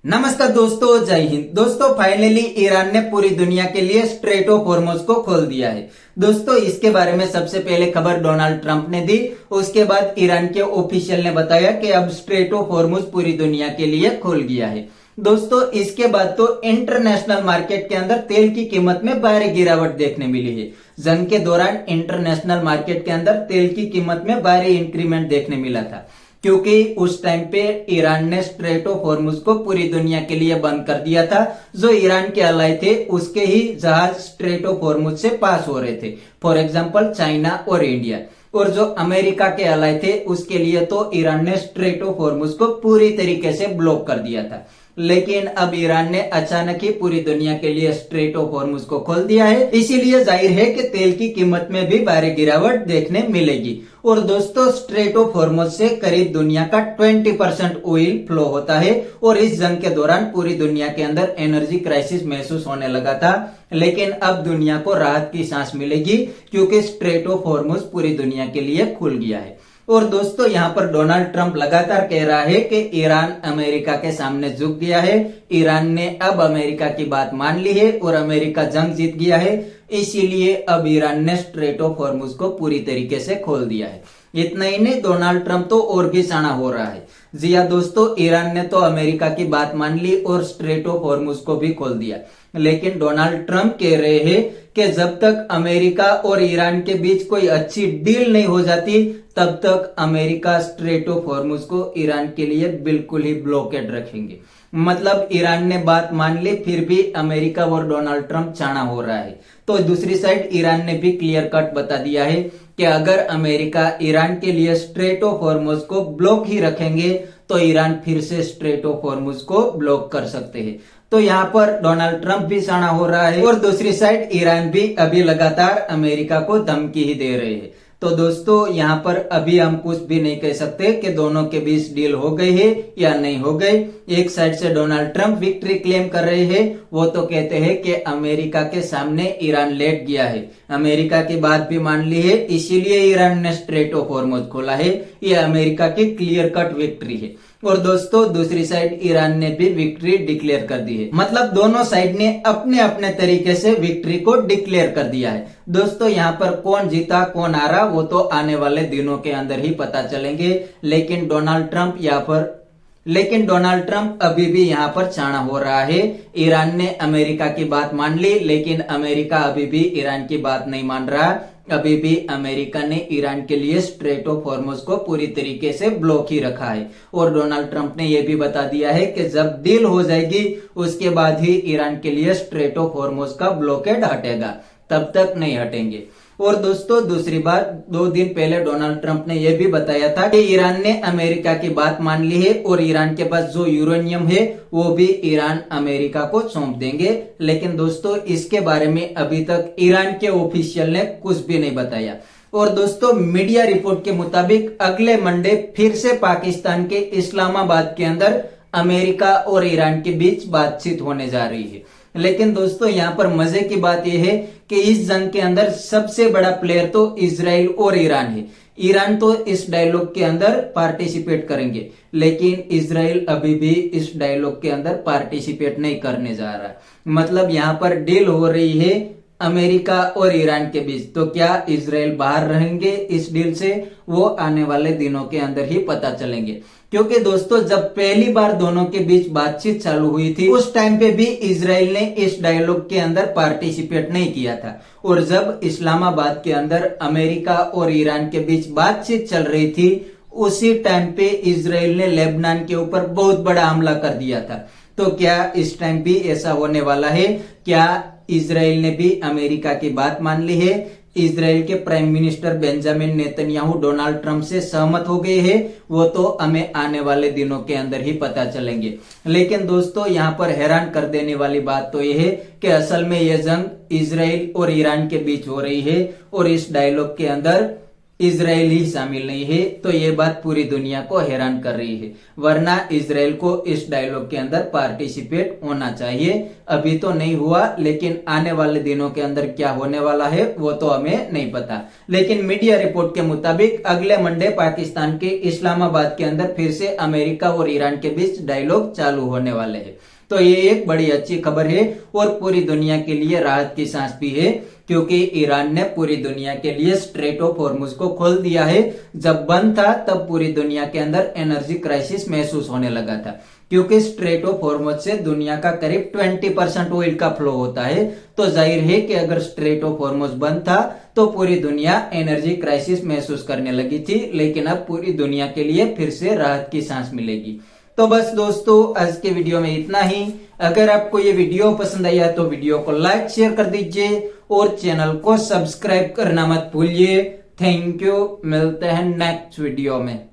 नमस्कार दोस्तों, जय हिंद। दोस्तों फाइनली ईरान ने पूरी दुनिया के लिए स्ट्रेट ऑफ हॉर्मुज को खोल दिया है। दोस्तों इसके बारे में सबसे पहले खबर डोनाल्ड ट्रंप ने दी, उसके बाद ईरान के ऑफिशियल ने बताया कि अब स्ट्रेट ऑफ हॉर्मुज पूरी दुनिया के लिए खुल गया है। दोस्तों इसके बाद तो इंटरनेशनल मार्केट के अंदर तेल की कीमत में भारी गिरावट देखने मिली है। जंग के दौरान इंटरनेशनल मार्केट के अंदर तेल की कीमत में भारी इंक्रीमेंट देखने मिला था, क्योंकि उस टाइम पे ईरान ने स्ट्रेट ऑफ हॉर्मुज को पूरी दुनिया के लिए बंद कर दिया था। जो ईरान के अलाय थे उसके ही जहाज स्ट्रेट ऑफ हॉर्मुज से पास हो रहे थे, फॉर एग्जांपल चाइना और इंडिया। और जो अमेरिका के अलाय थे उसके लिए तो ईरान ने स्ट्रेट ऑफ हॉर्मुज को पूरी तरीके से ब्लॉक कर दिया था। लेकिन अब ईरान ने अचानक ही पूरी दुनिया के लिए स्ट्रेट ऑफ हॉर्मुज को खोल दिया है, इसीलिए जाहिर है कि तेल की कीमत में भी भारी गिरावट देखने मिलेगी। और दोस्तों स्ट्रेट ऑफ हॉर्मुज से करीब दुनिया का 20% ऑयल फ्लो होता है और इस जंग के दौरान पूरी दुनिया के अंदर एनर्जी क्राइसिस महसूस होने लगा था। लेकिन अब दुनिया को राहत की सांस मिलेगी, क्योंकि स्ट्रेट ऑफ हॉर्मुज पूरी दुनिया के लिए खुल गया है। और दोस्तों यहाँ पर डोनाल्ड ट्रंप लगातार कह रहा है कि ईरान अमेरिका के सामने झुक गया है। ईरान ने अब अमेरिका की बात मान ली है और अमेरिका जंग जीत गया है, इसीलिए अब ईरान ने स्ट्रेट ऑफ हॉर्मुज को पूरी तरीके से खोल दिया है। इतना ही नहीं, डोनाल्ड ट्रंप तो और भी शाना हो रहा है। जी हाँ दोस्तों, ईरान ने तो अमेरिका की बात मान ली और स्ट्रेट ऑफ हॉर्मुज को भी खोल दिया। लेकिन डोनाल्ड ट्रंप कह रहे हैं कि जब तक अमेरिका और ईरान के बीच कोई अच्छी डील नहीं हो जाती तब तक अमेरिका स्ट्रेट ऑफ हॉर्मुज को ईरान के लिए बिल्कुल ही ब्लॉकेड रखेंगे। मतलब ईरान ने बात मान ली, फिर भी अमेरिका और डोनाल्ड ट्रंप चाणा हो रहा है। तो दूसरी साइड ईरान ने भी क्लियर कट बता दिया है कि अगर अमेरिका ईरान के लिए स्ट्रेट ऑफ हॉर्मुज को ब्लॉक ही रखेंगे तो ईरान फिर से स्ट्रेट ऑफ हॉर्मुज को ब्लॉक कर सकते हैं। तो यहाँ पर डोनाल्ड ट्रंप भी शाना हो रहा है और दूसरी साइड ईरान भी अभी लगातार अमेरिका को धमकी ही दे रहे हैं। तो दोस्तों यहाँ पर अभी हम कुछ भी नहीं कह सकते कि दोनों के बीच डील हो गई है या नहीं हो गई। एक साइड से डोनाल्ड ट्रंप विक्ट्री क्लेम कर रहे हैं, वो तो कहते हैं कि अमेरिका के सामने ईरान लेट गया है, अमेरिका की बात भी मान ली है, इसीलिए ईरान ने स्ट्रेट ऑफ हॉर्मुज खोला है। ये अमेरिका की क्लियर कट विक्ट्री है। और दोस्तों दूसरी साइड ईरान ने भी विक्ट्री डिक्लेयर कर दी है। मतलब दोनों साइड ने अपने अपने तरीके से विक्ट्री को डिक्लेयर कर दिया है। दोस्तों यहाँ पर कौन जीता कौन हारा वो तो आने वाले दिनों के अंदर ही पता चलेंगे। लेकिन डोनाल्ड ट्रंप अभी भी यहाँ पर चाणा हो रहा है। ईरान ने अमेरिका की बात मान ली, लेकिन अमेरिका अभी भी ईरान की बात नहीं मान रहा। अभी भी अमेरिका ने ईरान के लिए स्ट्रेट ऑफ हॉर्मुज को पूरी तरीके से ब्लॉक ही रखा है। और डोनाल्ड ट्रंप ने यह भी बता दिया है कि जब डील हो जाएगी उसके बाद ही ईरान के लिए स्ट्रेट ऑफ हॉर्मुज का ब्लॉकेड हटेगा, तब तक नहीं हटेंगे। और दोस्तों दूसरी बात, 2 दिन पहले डोनाल्ड ट्रंप ने यह भी बताया था कि ईरान ने अमेरिका की बात मान ली है और ईरान के पास जो यूरेनियम है वो भी ईरान अमेरिका को सौंप देंगे। लेकिन दोस्तों इसके बारे में अभी तक ईरान के ऑफिशियल ने कुछ भी नहीं बताया। और दोस्तों मीडिया रिपोर्ट के मुताबिक अगले मंडे फिर से पाकिस्तान के इस्लामाबाद के अंदर अमेरिका और ईरान के बीच बातचीत होने जा रही है। लेकिन दोस्तों यहाँ पर मजे की बात यह है कि इस जंग के अंदर सबसे बड़ा प्लेयर तो इजराइल और ईरान है। ईरान तो इस डायलॉग के अंदर पार्टिसिपेट करेंगे, लेकिन इजराइल अभी भी इस डायलॉग के अंदर पार्टिसिपेट नहीं करने जा रहा। मतलब यहाँ पर डील हो रही है अमेरिका और ईरान के बीच, तो क्या इजराइल बाहर रहेंगे इस डील से, वो आने वाले दिनों के अंदर ही पता चलेंगे। क्योंकि दोस्तों जब पहली बार दोनों के बीच बातचीत चालू हुई थी उस टाइम पे भी इजराइल ने इस डायलॉग के अंदर पार्टिसिपेट नहीं किया था। और जब इस्लामाबाद के अंदर अमेरिका और ईरान के बीच बातचीत चल रही थी उसी टाइम पे इजराइल ने लेबनान के ऊपर बहुत बड़ा हमला कर दिया था। तो क्या इस टाइम भी ऐसा होने वाला है? क्या इजराइल ने भी अमेरिका की बात मान ली है? इजराइल के prime minister Benjamin Netanyahu Donald Trump से सहमत हो गए हैं? वो तो हमें आने वाले दिनों के अंदर ही पता चलेंगे। लेकिन दोस्तों यहाँ पर हैरान कर देने वाली बात तो यह है कि असल में यह जंग इजराइल और ईरान के बीच हो रही है और इस डायलॉग के अंदर इजराइल ही शामिल नहीं है, तो ये बात पूरी दुनिया को हैरान कर रही है। वरना इजराइल को इस डायलॉग के अंदर पार्टिसिपेट होना चाहिए। अभी तो नहीं हुआ, लेकिन आने वाले दिनों के अंदर क्या होने वाला है वो तो हमें नहीं पता। लेकिन मीडिया रिपोर्ट के मुताबिक अगले मंडे पाकिस्तान के इस्लामाबाद के अंदर फिर से अमेरिका और ईरान के बीच डायलॉग चालू होने वाले हैं। तो ये एक बड़ी अच्छी खबर है और पूरी दुनिया के लिए राहत की सांस भी है, क्योंकि ईरान ने पूरी दुनिया के लिए स्ट्रेट ऑफ हॉर्मुज को खोल दिया है। जब बंद था तब पूरी दुनिया के अंदर एनर्जी क्राइसिस महसूस होने लगा था, क्योंकि स्ट्रेट ऑफ हॉर्मुज से दुनिया का करीब 20% ऑयल का फ्लो होता है। तो जाहिर है कि अगर स्ट्रेट ऑफ हॉर्मुज बंद था तो पूरी दुनिया एनर्जी क्राइसिस महसूस करने लगी थी, लेकिन अब पूरी दुनिया के लिए फिर से राहत की सांस मिलेगी। तो बस दोस्तों, आज के वीडियो में इतना ही। अगर आपको ये वीडियो पसंद आया तो वीडियो को लाइक शेयर कर दीजिए और चैनल को सब्सक्राइब करना मत भूलिए। थैंक यू, मिलते हैं नेक्स्ट वीडियो में।